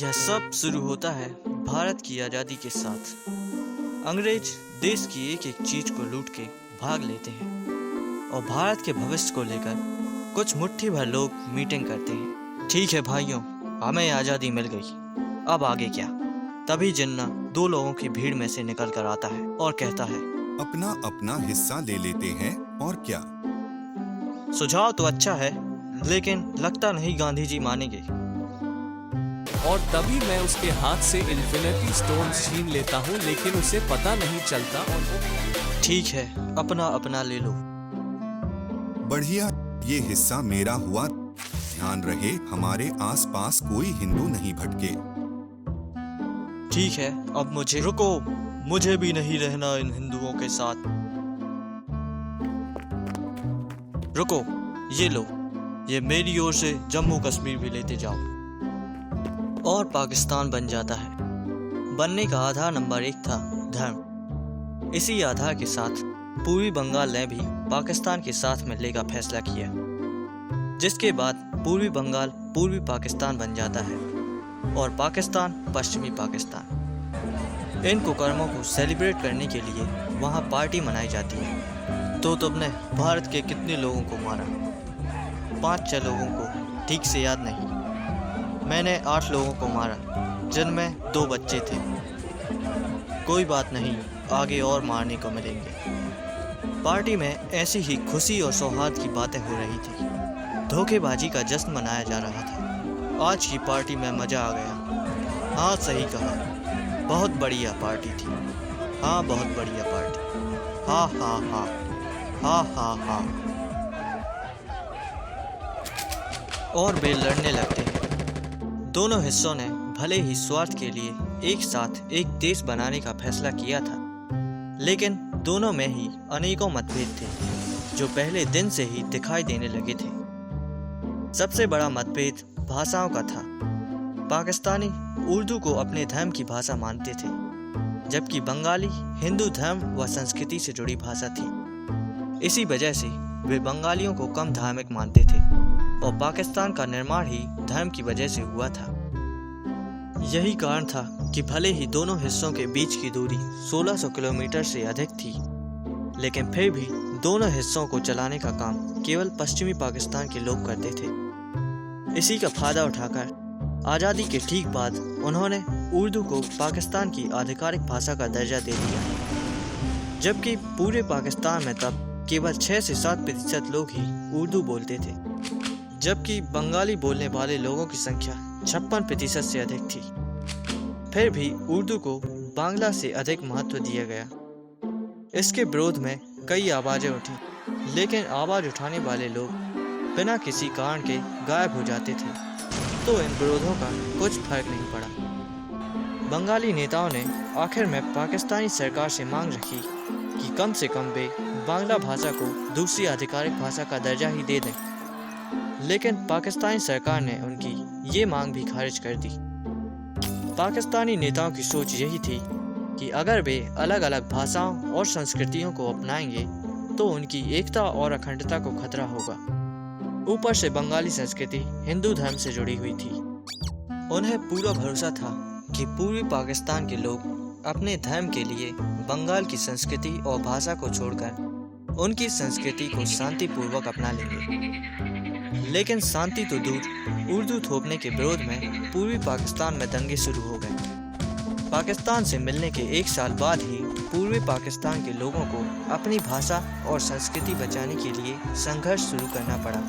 यह सब शुरू होता है भारत की आज़ादी के साथ। अंग्रेज देश की एक एक चीज को लूट के भाग लेते हैं और भारत के भविष्य को लेकर कुछ मुट्ठी भर लोग मीटिंग करते हैं। ठीक है भाइयों, हमें आज़ादी मिल गई, अब आगे क्या? तभी जिन्ना दो लोगों की भीड़ में से निकल कर आता है और कहता है, अपना अपना हिस्सा ले लेते हैं और क्या। सुझाव तो अच्छा है, लेकिन लगता नहीं गांधी जी मानेंगे। और तभी मैं उसके हाथ से इन्फिनिटी स्टोन छीन लेता हूँ, लेकिन उसे पता नहीं चलता और वो ठीक है, अपना अपना ले लो। बढ़िया, ये हिस्सा मेरा हुआ। ध्यान रहे हमारे आसपास कोई हिंदू नहीं भटके। ठीक है, अब मुझे रुको, मुझे भी नहीं रहना इन हिंदुओं के साथ। रुको, ये लो, ये मेरी ओर से जम्मू कश्मीर भी लेते जाओ। और पाकिस्तान बन जाता है। बनने का आधार नंबर 1 था धर्म। इसी आधार के साथ पूर्वी बंगाल ने भी पाकिस्तान के साथ मिलने का फैसला किया, जिसके बाद पूर्वी बंगाल पूर्वी पाकिस्तान बन जाता है और पाकिस्तान पश्चिमी पाकिस्तान। इन कुकर्मों को सेलिब्रेट करने के लिए वहाँ पार्टी मनाई जाती है। तो तुमने भारत के कितने लोगों को मारा? 5-6 लोगों को ठीक से याद नहीं। मैंने 8 लोगों को मारा, जिनमें 2 बच्चे थे। कोई बात नहीं, आगे और मारने को मिलेंगे। पार्टी में ऐसी ही खुशी और सौहार्द की बातें हो रही थी। धोखेबाजी का जश्न मनाया जा रहा था। आज की पार्टी में मजा आ गया। हाँ, सही कहा, बहुत बढ़िया पार्टी थी। हाँ, बहुत बढ़िया पार्टी। हाँ हाँ हाँ हाँ हाँ हाँ। और वे लड़ने लगते हैं। दोनों हिस्सों ने भले ही स्वार्थ के लिए एक साथ एक देश बनाने का फैसला किया था, लेकिन दोनों में ही अनेकों मतभेद थे, जो पहले दिन से ही दिखाई देने लगे थे। सबसे बड़ा मतभेद भाषाओं का था। पाकिस्तानी उर्दू को अपने धर्म की भाषा मानते थे, जबकि बंगाली हिंदू धर्म व संस्कृति से जुड़ी भाषा थी। इसी वजह से वे बंगालियों को कम धार्मिक मानते थे और पाकिस्तान का निर्माण ही धर्म की वजह से हुआ था। यही कारण था कि भले ही दोनों हिस्सों के बीच की दूरी 1600 किलोमीटर से अधिक थी, लेकिन फिर भी दोनों हिस्सों को चलाने का काम केवल पश्चिमी पाकिस्तान के लोग करते थे। इसी का फायदा उठाकर आज़ादी के ठीक बाद उन्होंने उर्दू को पाकिस्तान की आधिकारिक भाषा का दर्जा दे दिया, जबकि पूरे पाकिस्तान में तब केवल 6 से 7% लोग ही उर्दू बोलते थे, जबकि बंगाली बोलने वाले लोगों की संख्या 56% से अधिक थी। फिर भी उर्दू को बांग्ला से अधिक महत्व दिया गया। इसके विरोध में कई आवाज़ें उठी, लेकिन आवाज़ उठाने वाले लोग बिना किसी कारण के गायब हो जाते थे, तो इन विरोधों का कुछ फर्क नहीं पड़ा। बंगाली नेताओं ने आखिर में पाकिस्तानी सरकार से मांग रखी कि कम से कम वे बांग्ला भाषा को दूसरी आधिकारिक भाषा का दर्जा ही दे दें, लेकिन पाकिस्तानी सरकार ने उनकी ये मांग भी खारिज कर दी। पाकिस्तानी नेताओं की सोच यही थी कि अगर वे अलग अलग भाषाओं और संस्कृतियों को अपनाएंगे तो उनकी एकता और अखंडता को खतरा होगा। ऊपर से बंगाली संस्कृति हिंदू धर्म से जुड़ी हुई थी। उन्हें पूरा भरोसा था कि पूर्वी पाकिस्तान के लोग अपने धर्म के लिए बंगाल की संस्कृति और भाषा को छोड़कर उनकी संस्कृति को शांतिपूर्वक अपना लेंगे। लेकिन शांति तो दूर, उर्दू थोपने के विरोध में पूर्वी पाकिस्तान में दंगे शुरू हो गए। पाकिस्तान से मिलने के 1 साल बाद ही पूर्वी पाकिस्तान के लोगों को अपनी भाषा और संस्कृति बचाने के लिए संघर्ष शुरू करना पड़ा,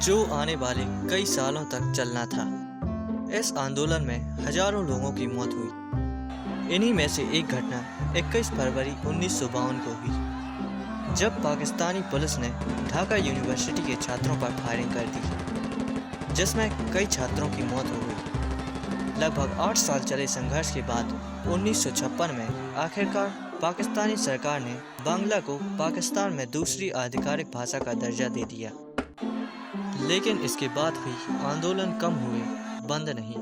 जो आने वाले कई सालों तक चलना था। इस आंदोलन में हजारों लोगों की मौत हुई। इन्हीं में से एक घटना 21 फरवरी 1952 को हुई, जब पाकिस्तानी पुलिस ने ढाका यूनिवर्सिटी के छात्रों पर फायरिंग कर दी, जिसमें कई छात्रों की मौत हो गई। लगभग 8 साल चले संघर्ष के बाद 1956 में आखिरकार पाकिस्तानी सरकार ने बांग्ला को पाकिस्तान में दूसरी आधिकारिक भाषा का दर्जा दे दिया। लेकिन इसके बाद भी आंदोलन कम हुए, बंद नहीं।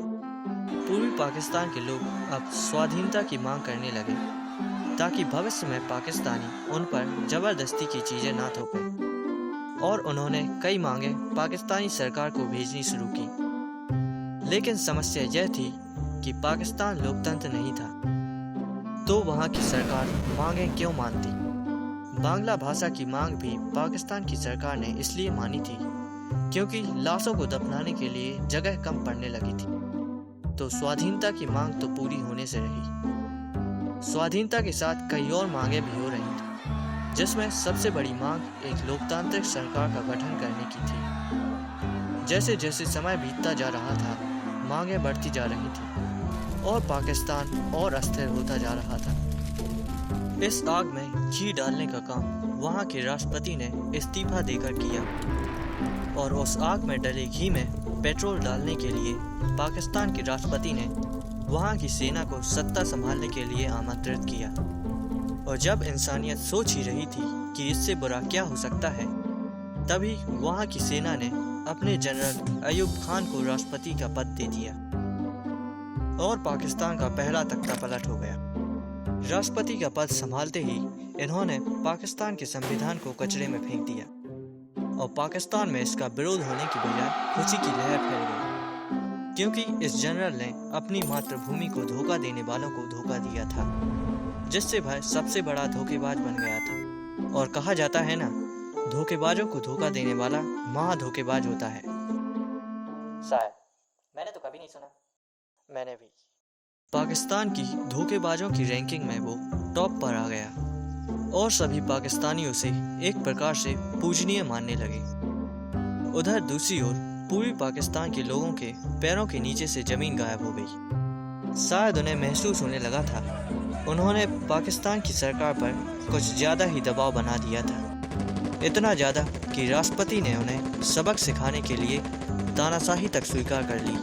पूर्वी पाकिस्तान के लोग अब स्वाधीनता की मांग करने लगे, ताकि भविष्य में पाकिस्तानी उन पर जबरदस्ती की चीजें ना थोपें, और उन्होंने कई मांगे पाकिस्तानी सरकार को भेजनी शुरू की। लेकिन समस्या यह थी कि पाकिस्तान लोकतंत्र नहीं था, तो वहाँ की सरकार मांगें क्यों मानती। बांग्ला भाषा की मांग भी पाकिस्तान की सरकार ने इसलिए मानी थी क्योंकि लाशों को दफनाने के लिए जगह कम पड़ने लगी थी। तो स्वाधीनता की मांग तो पूरी होने से रही। स्वाधीनता के साथ कई और मांगें भी हो रही थी, जिसमें सबसे बड़ी मांग एक लोकतांत्रिक सरकार का गठन करने की थी। जैसे जैसे समय बीतता जा रहा था, मांगें बढ़ती जा रही थी और पाकिस्तान और अस्थिर होता जा रहा था। इस आग में घी डालने का काम वहाँ के राष्ट्रपति ने इस्तीफा देकर किया और उस आग में डले घी में पेट्रोल डालने के लिए पाकिस्तान के राष्ट्रपति ने वहाँ की सेना को सत्ता संभालने के लिए आमंत्रित किया। और जब इंसानियत सोच ही रही थी कि इससे बुरा क्या हो सकता है, तभी वहाँ की सेना ने अपने जनरल अयूब खान को राष्ट्रपति का पद दे दिया और पाकिस्तान का पहला तख्ता पलट हो गया। राष्ट्रपति का पद संभालते ही इन्होंने पाकिस्तान के संविधान को कचरे में फेंक दिया और पाकिस्तान में इसका विरोध होने की बजाय खुशी की लहर फैल गई, क्योंकि इस जनरल ने अपनी मातृभूमि को धोखा देने वालों को धोखा दिया था, जिससे वह सबसे बड़ा धोखेबाज बन गया था। और कहा जाता है ना, धोखेबाजों को धोखा देने वाला महा धोखेबाज होता है। शायद मैंने तो कभी नहीं सुना। मैंने भी। पाकिस्तान की धोखेबाजों की रैंकिंग में वो टॉप पर आ गया और सभी पाकिस्तानियों से एक प्रकार से पूजनीय मानने लगे। उधर दूसरी ओर पूर्वी पाकिस्तान के लोगों के पैरों के नीचे से जमीन गायब हो गई। शायद उन्हें महसूस होने लगा था उन्होंने पाकिस्तान की सरकार पर कुछ ज़्यादा ही दबाव बना दिया था। इतना ज़्यादा कि राष्ट्रपति ने उन्हें सबक सिखाने के लिए तानाशाही तक स्वीकार कर ली।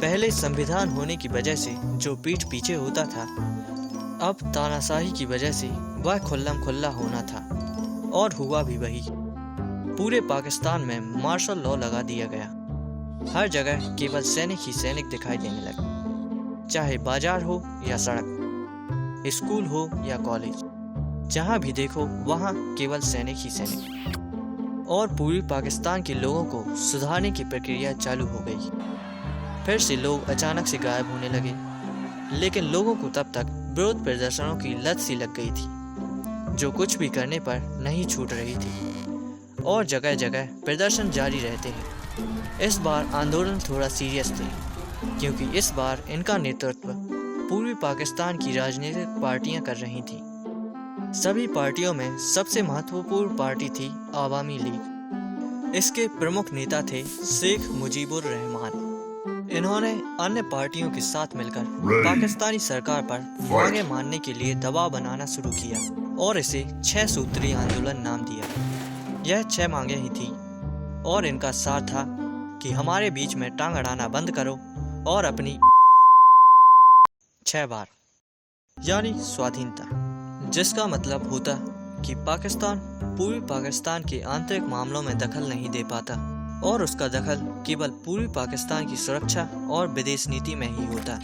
पहले संविधान होने की वजह से जो पीठ पीछे होता था, अब तानाशाही की वजह से वह खुल्लम खुल्ला होना था और हुआ भी वही। पूरे पाकिस्तान में मार्शल लॉ लगा दिया गया। हर जगह केवल सैनिक ही सैनिक दिखाई देने लगे, चाहे बाजार हो या सड़क, स्कूल हो या कॉलेज, जहाँ भी देखो वहाँ केवल सैनिक ही सैनिक। और पूर्वी पाकिस्तान के लोगों को सुधारने की प्रक्रिया चालू हो गई। फिर से लोग अचानक से गायब होने लगे, लेकिन लोगों को तब तक विरोध प्रदर्शनों की लत सी लग गई थी, जो कुछ भी करने पर नहीं छूट रही थी और जगह जगह प्रदर्शन जारी रहते हैं। इस बार आंदोलन थोड़ा सीरियस थे, क्योंकि इस बार इनका नेतृत्व पूर्वी पाकिस्तान की राजनीतिक पार्टियां कर रही थीं। सभी पार्टियों में सबसे महत्वपूर्ण पार्टी थी आवामी लीग। इसके प्रमुख नेता थे शेख मुजीबुर रहमान। इन्होंने अन्य पार्टियों के साथ मिलकर पाकिस्तानी सरकार पर मांगे मानने के लिए दबाव बनाना शुरू किया और इसे 6 सूत्रीय आंदोलन नाम दिया। यह 6 मांगे ही थी और इनका सार था कि हमारे बीच में टांग अड़ाना बंद करो और अपनी 6 बार, यानी स्वाधीनता, जिसका मतलब होता कि पाकिस्तान पूर्वी पाकिस्तान के आंतरिक मामलों में दखल नहीं दे पाता और उसका दखल केवल पूर्वी पाकिस्तान की सुरक्षा और विदेश नीति में ही होता।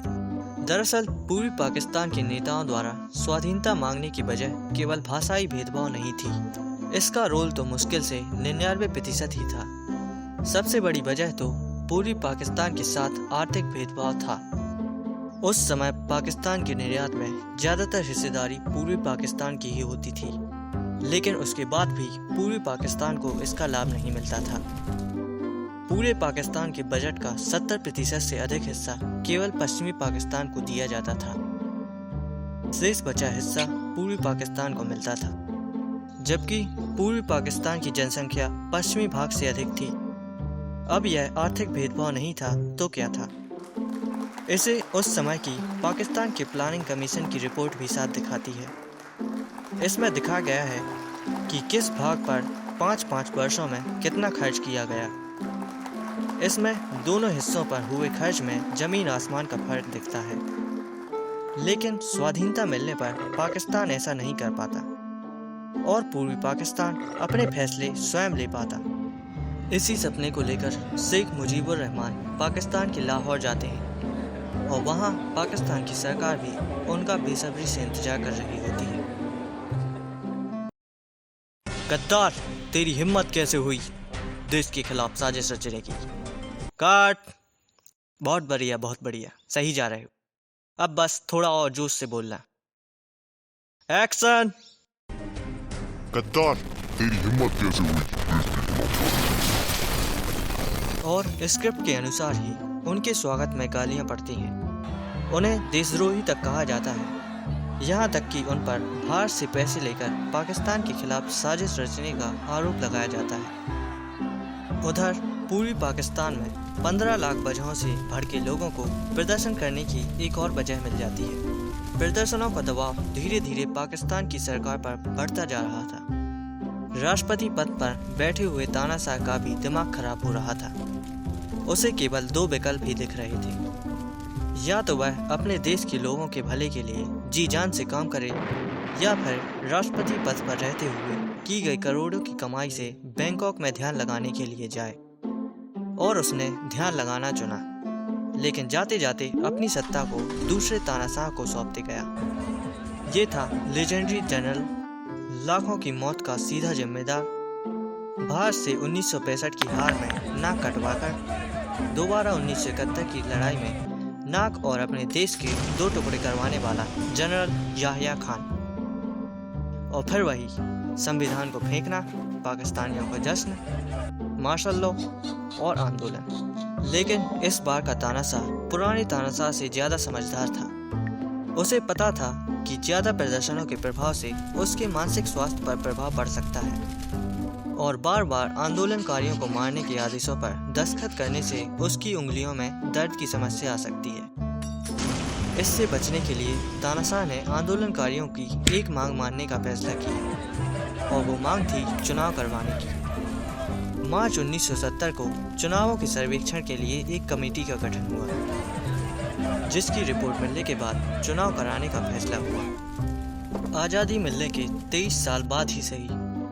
दरअसल पूर्वी पाकिस्तान के नेताओं द्वारा स्वाधीनता मांगने की वजह केवल भाषाई भेदभाव नहीं थी, इसका रोल तो मुश्किल से 99% ही था। सबसे बड़ी वजह तो पूर्वी पाकिस्तान के साथ आर्थिक भेदभाव था। उस समय पाकिस्तान के निर्यात में ज़्यादातर हिस्सेदारी पूर्वी पाकिस्तान की ही होती थी, लेकिन उसके बाद भी पूर्वी पाकिस्तान को इसका लाभ नहीं मिलता था। पूरे पाकिस्तान के बजट का 70% से अधिक हिस्सा केवल पश्चिमी पाकिस्तान को दिया जाता था। शेष बचा हिस्सा पूर्वी पाकिस्तान को मिलता था, जबकि पूर्वी पाकिस्तान की जनसंख्या पश्चिमी भाग से अधिक थी। अब यह आर्थिक भेदभाव नहीं था तो क्या था? इसे उस समय की पाकिस्तान के प्लानिंग कमीशन की रिपोर्ट भी साथ दिखाती है। इसमें दिखा गया है कि किस भाग पर 5-5 वर्षों में कितना खर्च किया गया। इसमें दोनों हिस्सों पर हुए खर्च में जमीन आसमान का फर्क दिखता है। लेकिन स्वाधीनता मिलने पर पाकिस्तान ऐसा नहीं कर पाता और पूर्वी पाकिस्तान अपने फैसले स्वयं ले पाता। इसी सपने को लेकर शेख मुजीबुर रहमान पाकिस्तान के लाहौर जाते हैं और वहाँ पाकिस्तान की सरकार भी उनका बेसब्री से इंतजार कर रही होती है। गद्दार, तेरी हिम्मत कैसे हुई देश के खिलाफ साजिश रचने की? काट। बहुत बढ़िया, सही जा रहे हो। अब बस थोड़ा और जोश से बोलना। एक्शन। गद्दार, तेरी हिम्मत कैसे हुई? और स्क्रिप्ट के अनुसार ही उनके स्वागत में गालियां पड़ती हैं। उन्हें देशद्रोही तक कहा जाता है। यहाँ तक कि उन पर बाहर से पैसे लेकर पाकिस्तान के खिलाफ साजिश रचने का आरोप लगाया जाता है। उधर पूर्वी पाकिस्तान में 15 लाख वजहों से भड़के लोगों को प्रदर्शन करने की एक और वजह मिल जाती है। प्रदर्शनों का दबाव धीरे धीरे पाकिस्तान की सरकार पर बढ़ता जा रहा था। राष्ट्रपति पद पर बैठे हुए तानाशाह का भी दिमाग खराब हो रहा था। उसे केवल 2 विकल्प ही दिख रहे थे। या तो वह अपने देश के लोगों के भले के लिए जी जान से काम करे, या फिर राष्ट्रपति पद पर रहते हुए की गई करोड़ों की कमाई से बैंकॉक में ध्यान लगाने के लिए जाए। और उसने ध्यान लगाना चुना, लेकिन जाते जाते अपनी सत्ता को दूसरे तानाशाह को सौंपते गया। ये था लेजेंडरी जनरल, लाखों की मौत का सीधा जिम्मेदार। बाहर से 1965 की हार में नाक कटवाकर दोबारा 1971 की लड़ाई में नाक और अपने देश के 2 टुकड़े करवाने वाला जनरल याहिया खान। और फिर वही संविधान को फेंकना, पाकिस्तानियों का जश्न, मार्शल लॉ और आंदोलन। लेकिन इस बार का तानाशाह पुराने तानाशाह से ज्यादा समझदार था। उसे पता था कि ज्यादा प्रदर्शनों के प्रभाव से उसके मानसिक स्वास्थ्य पर प्रभाव पड़ सकता है, और बार बार आंदोलनकारियों को मारने के आदेशों पर दस्तखत करने से उसकी उंगलियों में दर्द की समस्या आ सकती है। इससे बचने के लिए तानाशाह ने आंदोलनकारियों की एक मांग मानने का फैसला किया, और वो मांग थी चुनाव करवाने की। मार्च 1970 को चुनावों के सर्वेक्षण के लिए एक कमेटी का गठन हुआ, जिसकी रिपोर्ट मिलने के बाद चुनाव कराने का फैसला हुआ। आज़ादी मिलने के 23 साल बाद ही सही,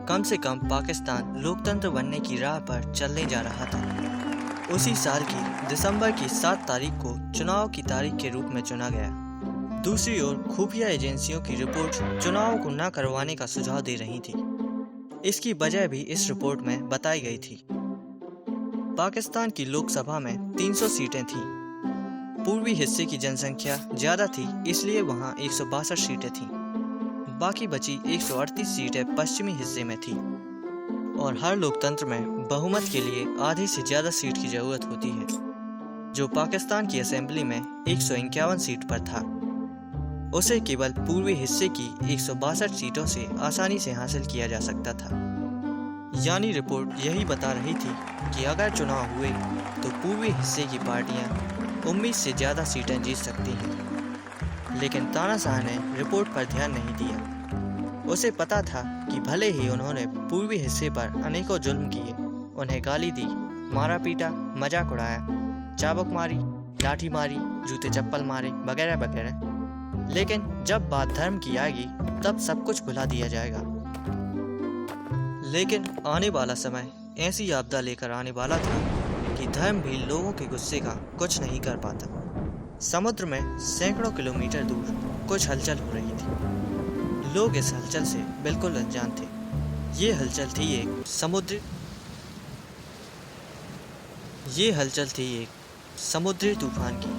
कम से कम पाकिस्तान लोकतंत्र बनने की राह पर चलने जा रहा था। उसी साल की दिसंबर की 7 तारीख को चुनाव की तारीख के रूप में चुना गया। दूसरी ओर खुफिया एजेंसियों की रिपोर्ट चुनाव को न करवाने का सुझाव दे रही थी। इसकी वजह भी इस रिपोर्ट में बताई गई थी। पाकिस्तान की लोकसभा में 300 सीटें थीं। पूर्वी हिस्से की जनसंख्या ज्यादा थी, इसलिए वहां 162 सीटें थीं। बाकी बची 138 सीटें पश्चिमी हिस्से में थी, और हर लोकतंत्र में बहुमत के लिए आधे से ज्यादा सीट की जरूरत होती है, जो पाकिस्तान की असेंबली में 151 सीट पर था। उसे केवल पूर्वी हिस्से की 162 सीटों से आसानी से हासिल किया जा सकता था। यानी रिपोर्ट यही बता रही थी कि अगर चुनाव हुए तो पूर्वी हिस्से की पार्टियां उम्मीद से ज्यादा सीटें जीत सकती हैं। लेकिन तानाशाह ने रिपोर्ट पर ध्यान नहीं दिया। उसे पता था कि भले ही उन्होंने पूर्वी हिस्से पर अनेकों जुल्म किए, उन्हें गाली दी, मारा पीटा, मजाक उड़ाया, चाबुक मारी, लाठी मारी, जूते चप्पल मारे, वगैरह वगैरह, लेकिन जब बात धर्म की आएगी तब सब कुछ भुला दिया जाएगा। लेकिन आने वाला समय ऐसी आपदा लेकर आने वाला था कि धर्म भी लोगों के गुस्से का कुछ नहीं कर पाता। समुद्र में सैकड़ों किलोमीटर दूर कुछ हलचल हो रही थी। लोग इस हलचल से बिल्कुल अनजान थे। ये हलचल थी एक समुद्री तूफान की,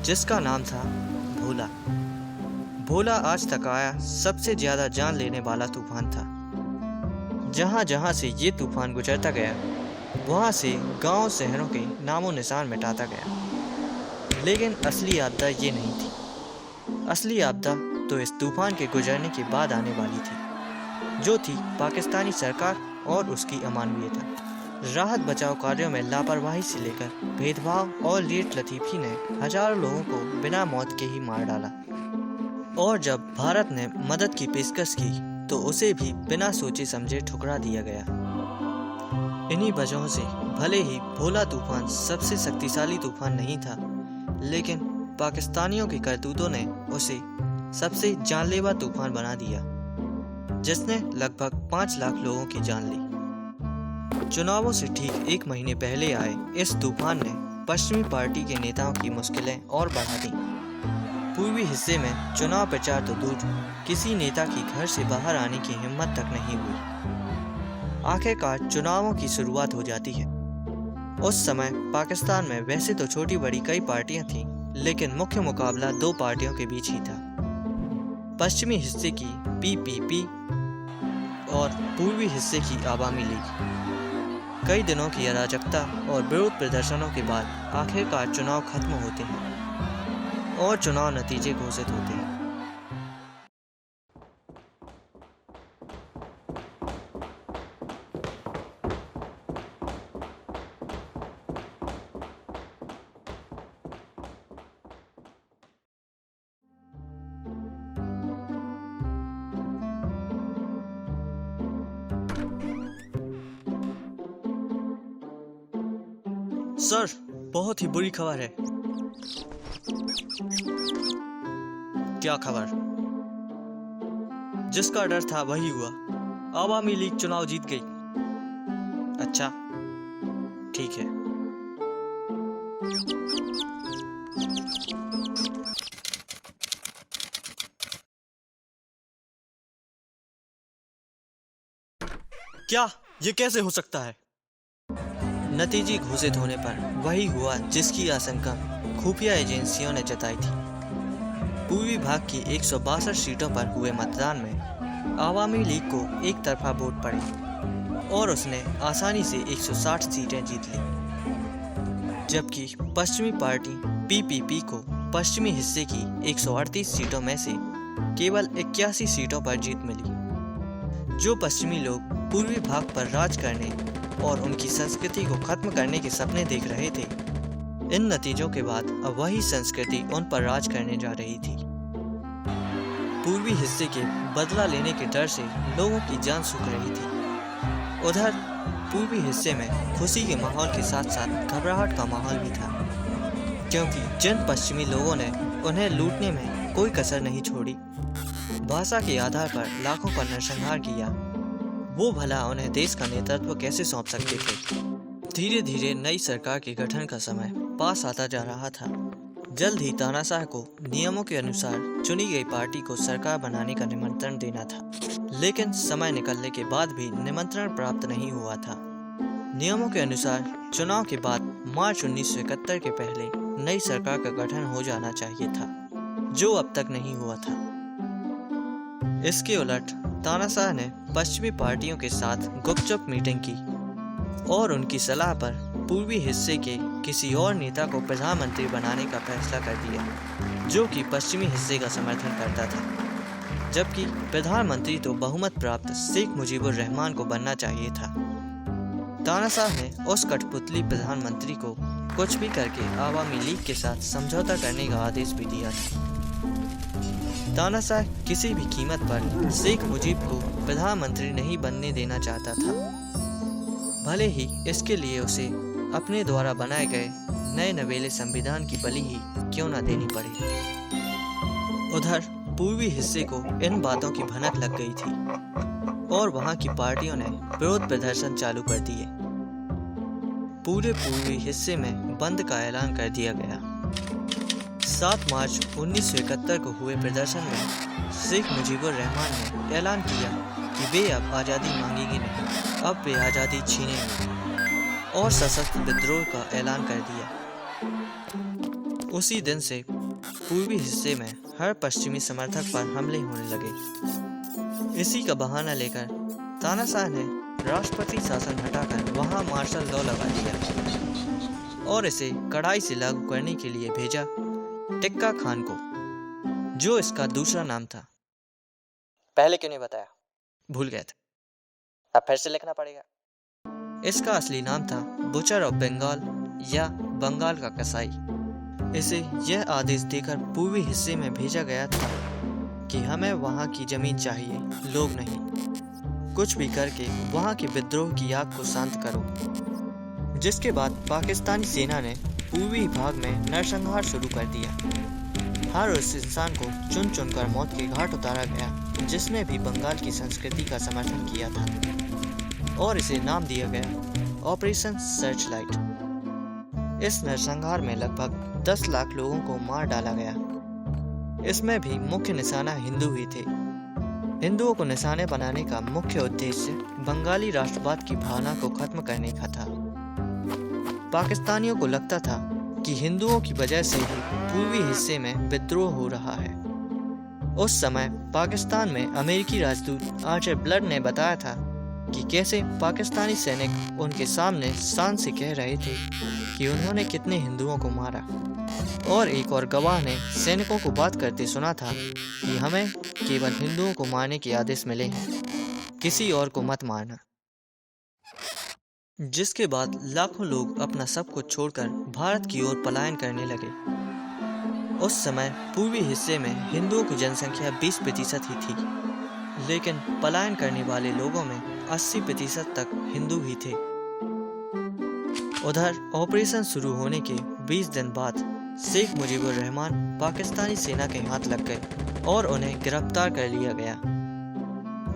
जिसका नाम था भोला। भोला आज तक आया सबसे ज्यादा जान लेने वाला तूफान था। जहां जहां से ये तूफान गुजरता गया, वहां से गांव शहरों के नामो निशान मिटाता गया। लेकिन असली आपदा ये नहीं थी। असली आपदा तो इस तूफान के गुजरने के बाद आने वाली थी, जो थी पाकिस्तानी सरकार और उसकी अमानवीयता। राहत बचाव कार्यों में लापरवाही से लेकर भेदभाव और लेट लतीफी ने हजारों लोगों को बिना मौत के ही मार डाला। और जब भारत ने मदद की पेशकश की तो उसे भी बिना सोचे समझे ठुकरा दिया गया। इन्हीं वजहों से भले ही भोला तूफान सबसे शक्तिशाली तूफान नहीं था, लेकिन पाकिस्तानियों के करतूतों ने उसे सबसे जानलेवा तूफान बना दिया, जिसने लगभग 5 लाख लोगों की जान ली। चुनावों से ठीक 1 महीने पहले आए इस तूफान ने पश्चिमी पार्टी के नेताओं की मुश्किलें और बढ़ा दी। पूर्वी हिस्से में चुनाव प्रचार तो दूर, किसी नेता की घर से बाहर आने की हिम्मत तक नहीं हुई। आखिरकार चुनावों की शुरुआत हो जाती है। उस समय पाकिस्तान में वैसे तो छोटी बड़ी कई पार्टियां थीं, लेकिन मुख्य मुकाबला दो पार्टियों के बीच ही था, पश्चिमी हिस्से की पीपीपी और पूर्वी हिस्से की आवामी लीग। कई दिनों की अराजकता और विरोध प्रदर्शनों के बाद आखिरकार चुनाव खत्म होते हैं और चुनाव नतीजे घोषित होते हैं। सर, बहुत ही बुरी खबर है। क्या खबर? जिसका डर था वही हुआ। आवामी लीग चुनाव जीत गई। अच्छा, ठीक है। क्या? ये कैसे हो सकता है? नतीजे घोषित होने पर वही हुआ जिसकी आशंका खुफिया एजेंसियों ने जताई थी। पूर्वी भाग की 162 सीटों पर हुए मतदान में आवामी लीग को एक तरफा वोट पड़े और उसने आसानी से 160 सीटें जीत ली, जबकि पश्चिमी पार्टी पीपीपी को पश्चिमी हिस्से की 138 सीटों में से केवल 81 सीटों पर जीत मिली। जो पश्चिमी लोग पूर्वी भाग पर राज करने और उनकी संस्कृति को खत्म करने के सपने देख रहे थे, इन नतीजों के बाद अब वही संस्कृति उन पर राज करने जा रही थी। पूर्वी हिस्से के बदला लेने के डर से लोगों की जान सूख रही थी। उधर पूर्वी हिस्से में खुशी के माहौल के साथ साथ घबराहट का माहौल भी था, क्योंकि जिन पश्चिमी लोगों ने उन्हें लूटने में कोई कसर नहीं छोड़ी, भाषा के आधार पर लाखों का नरसंहार किया, वो भला उन्हें देश का नेतृत्व कैसे सौंप सकते थे। धीरे धीरे नई सरकार के गठन का समय पास आता जा रहा था। जल्द ही तानाशाह को नियमों के अनुसार चुनी गई पार्टी को सरकार बनाने का निमंत्रण देना था, लेकिन समय निकलने के बाद भी निमंत्रण प्राप्त नहीं हुआ था। नियमों के अनुसार चुनाव के बाद मार्च 1971 के पहले नई सरकार का गठन हो जाना चाहिए था, जो अब तक नहीं हुआ था। इसके उलट तानाशाह ने पश्चिमी पार्टियों के साथ गुपचुप मीटिंग की और उनकी सलाह पर पूर्वी हिस्से के किसी और नेता को प्रधानमंत्री बनाने का फैसला कर दिया, जो कि पश्चिमी हिस्से का समर्थन करता था, जबकि प्रधानमंत्री तो बहुमत प्राप्त शेख मुजीबुर रहमान को बनना चाहिए था। तानाशाह ने उस कठपुतली प्रधानमंत्री को कुछ भी करके आवामी लीग के साथ समझौता करने का आदेश भी दिया था। तानाशाह किसी भी कीमत पर शेख मुजीब को प्रधानमंत्री नहीं बनने देना चाहता था, भले ही इसके लिए उसे अपने द्वारा बनाए गए नए नवेले संविधान की बलि ही क्यों न देनी पड़े। उधर पूर्वी हिस्से को इन बातों की भनक लग गई थी और वहां की पार्टियों ने विरोध प्रदर्शन चालू कर दिए। पूरे पूर्वी हिस्से में बंद का ऐलान कर दिया गया। 7 मार्च 1971 को हुए प्रदर्शन में शेख मुजीबुर रहमान ने ऐलान किया कि वे अब आज़ादी मांगेंगे नहीं, अब वे आज़ादी छीनेंगे और सशस्त्र विद्रोह का ऐलान कर दिया। उसी दिन से पूर्वी हिस्से में हर पश्चिमी समर्थक पर हमले होने लगे। इसी का बहाना लेकर तानाशाह ने राष्ट्रपति शासन हटाकर वहां मार्शल लॉ लगा दिया और इसे कड़ाई से लागू करने के लिए भेजा टिक्का खान को, जो इसका दूसरा नाम था। पहले क्यों नहीं बताया? भूल गए थे। अब फिर से लिखना पड़ेगा। इसका असली नाम था बुचर ऑफ बंगाल या बंगाल का कसाई। इसे यह आदेश देकर पूर्वी हिस्से में भेजा गया था कि हमें वहां की जमीन चाहिए, लोग नहीं। कुछ भी करके वहां के विद्रोह की आग को शांत करो। जिसके बाद पाकिस्तानी सेना ने पूर्वी भाग में नरसंहार शुरू कर दिया। हर उस इंसान को चुन चुनकर मौत के घाट उतारा गया जिसने भी बंगाल की संस्कृति का समर्थन किया था, और इसे नाम दिया गया ऑपरेशन सर्च लाइट। इस नरसंहार में लगभग 10 लाख लोगों को मार डाला गया। इसमें भी मुख्य निशाना हिंदू ही थे। हिंदुओं को निशाने बनाने का मुख्य उद्देश्य बंगाली राष्ट्रवाद की भावना को खत्म करने का था। पाकिस्तानियों को लगता था कि हिंदुओं की वजह से ही पूर्वी हिस्से में विद्रोह हो रहा है। उस समय पाकिस्तान में अमेरिकी राजदूत आर्चर ब्लड ने बताया था कि कैसे पाकिस्तानी सैनिक उनके सामने शान से कह रहे थे कि उन्होंने कितने हिंदुओं को मारा। और एक और गवाह ने सैनिकों को बात करते सुना था कि हमें केवल हिंदुओं को मारने के आदेश मिले हैं, किसी और को मत मारना। जिसके बाद लाखों लोग अपना सब कुछ छोड़कर भारत की ओर पलायन करने लगे। उस समय पूर्वी हिस्से में हिंदुओं की जनसंख्या 20% ही थी, लेकिन पलायन करने वाले लोगों में 80% तक हिंदू ही थे। उधर ऑपरेशन शुरू होने के 20 दिन बाद शेख मुजीबुर रहमान पाकिस्तानी सेना के हाथ लग गए और उन्हें गिरफ्तार कर लिया गया।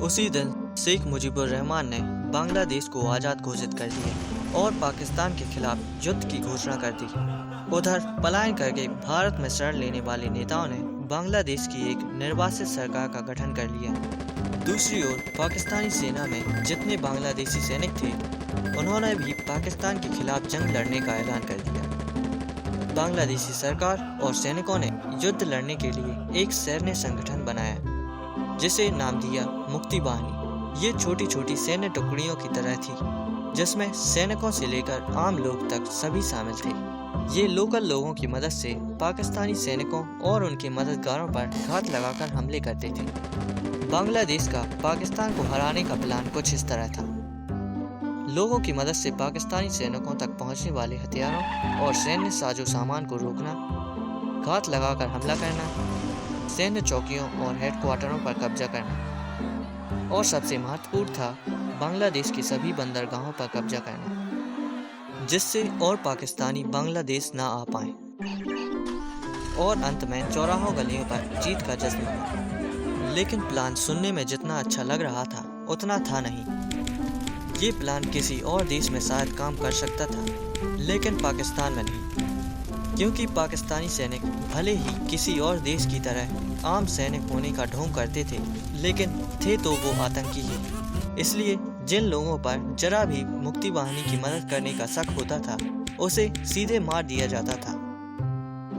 उसी दिन शेख मुजीबुर रहमान ने बांग्लादेश को आज़ाद घोषित कर दिया और पाकिस्तान के खिलाफ युद्ध की घोषणा कर दी। उधर पलायन करके भारत में शरण लेने वाले नेताओं ने बांग्लादेश की एक निर्वासित सरकार का गठन कर लिया। दूसरी ओर पाकिस्तानी सेना में जितने बांग्लादेशी सैनिक थे, उन्होंने भी पाकिस्तान के खिलाफ जंग लड़ने का ऐलान कर दिया। बांग्लादेशी सरकार और सैनिकों ने युद्ध लड़ने के लिए एक सैन्य संगठन बनाया, जिसे नाम दिया मुक्ति बाहिनी। ये छोटी छोटी सैन्य टुकड़ियों की तरह थी, जिसमें सैनिकों से लेकर आम लोग तक सभी शामिल थे। ये लोकल लोगों की मदद से पाकिस्तानी सैनिकों और उनके मददगारों पर घात लगाकर हमले करते थे। बांग्लादेश का पाकिस्तान को हराने का प्लान कुछ इस तरह था। लोगों की मदद से पाकिस्तानी सैनिकों तक पहुंचने वाले हथियारों और सैन्य साजो सामान को रोकना, घात लगाकर हमला करना, सैन्य चौकियों और हेडक्वार्टरों पर कब्जा करना, और सबसे महत्वपूर्ण था बांग्लादेश की सभी बंदरगाहों पर कब्जा करना, जिससे और पाकिस्तानी बांग्लादेश ना आ पाए और अंत में चौराहों गलियों पर जीत का जश्न मना। लेकिन प्लान सुनने में जितना अच्छा लग रहा था उतना था नहीं। ये प्लान किसी और देश में शायद काम कर सकता था, लेकिन पाकिस्तान में नहीं, क्योंकि पाकिस्तानी सैनिक भले ही किसी और देश की तरह आम सैनिक होने का ढोंग करते थे, लेकिन थे तो वो आतंकी ही। इसलिए जिन लोगों पर जरा भी मुक्ति बाहिनी की मदद करने का शक होता था, उसे सीधे मार दिया जाता था।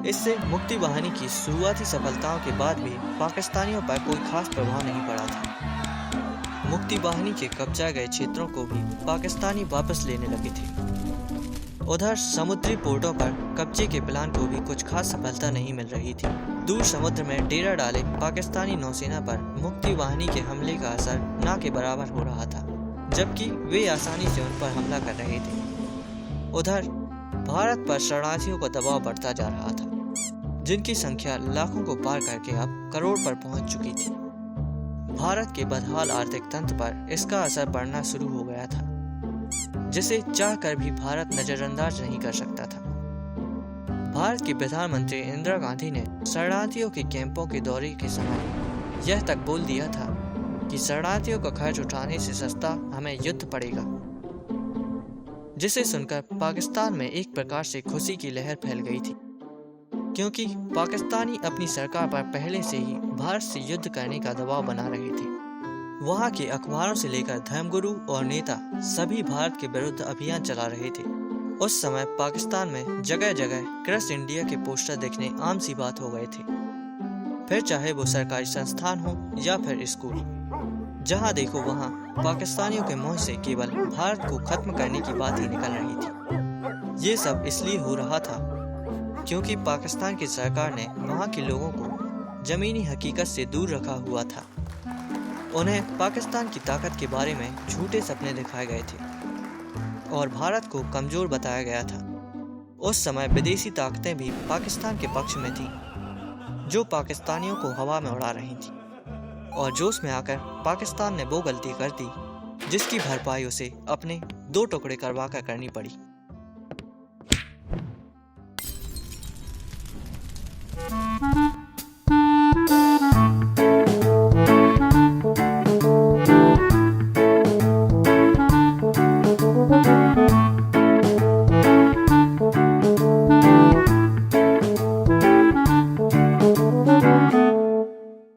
इससे मुक्ति बाहिनी की शुरुआती सफलताओं के बाद भी पाकिस्तानियों पर कोई खास प्रभाव नहीं पड़ा था। मुक्ति बाहिनी के कब्जा गए क्षेत्रों को भी पाकिस्तानी वापस लेने लगे थे। उधर समुद्री पोर्टों पर कब्जे के प्लान को भी कुछ खास सफलता नहीं मिल रही थी। दूर समुद्र में डेरा डाले पाकिस्तानी नौसेना पर मुक्ति बाहिनी के हमले का असर ना के बराबर हो रहा था, जबकि वे आसानी से उन पर हमला कर रहे थे। उधर भारत पर शरणार्थियों का दबाव बढ़ता जा रहा था, जिनकी संख्या लाखों को पार करके अब करोड़ पर पहुंच चुकी थी। भारत के बदहाल आर्थिक तंत्र पर इसका असर पड़ना शुरू हो गया था, जिसे चाहकर भी भारत नजरअंदाज नहीं कर सकता था। भारत के प्रधानमंत्री इंदिरा गांधी ने शरणार्थियों के कैंपों के दौरे के समय यह तक बोल दिया था कि शरणार्थियों का खर्च उठाने से सस्ता हमें युद्ध पड़ेगा, जिसे सुनकर पाकिस्तान में एक प्रकार से खुशी की लहर फैल गई थी, क्योंकि पाकिस्तानी अपनी सरकार पर पहले से ही भारत से युद्ध करने का दबाव बना रहे थे। वहाँ के अखबारों से लेकर धर्मगुरु और नेता सभी भारत के विरुद्ध अभियान चला रहे थे। उस समय पाकिस्तान में जगह जगह क्रश इंडिया के पोस्टर दिखने आम सी बात हो गए थे, फिर चाहे वो सरकारी संस्थान हो या फिर स्कूल। जहाँ देखो वहाँ पाकिस्तानियों के मुंह से केवल भारत को खत्म करने की बात ही निकल रही थी। ये सब इसलिए हो रहा था क्योंकि पाकिस्तान की सरकार ने वहाँ के लोगों को जमीनी हकीकत से दूर रखा हुआ था। उन्हें पाकिस्तान की ताकत के बारे में झूठे सपने दिखाए गए थे और भारत को कमजोर बताया गया था। उस समय विदेशी ताकतें भी पाकिस्तान के पक्ष में थीं, जो पाकिस्तानियों को हवा में उड़ा रही थीं, और जोश में आकर पाकिस्तान ने वो गलती कर दी जिसकी भरपाई उसे अपने 2 टुकड़े करवा कर करनी पड़ी।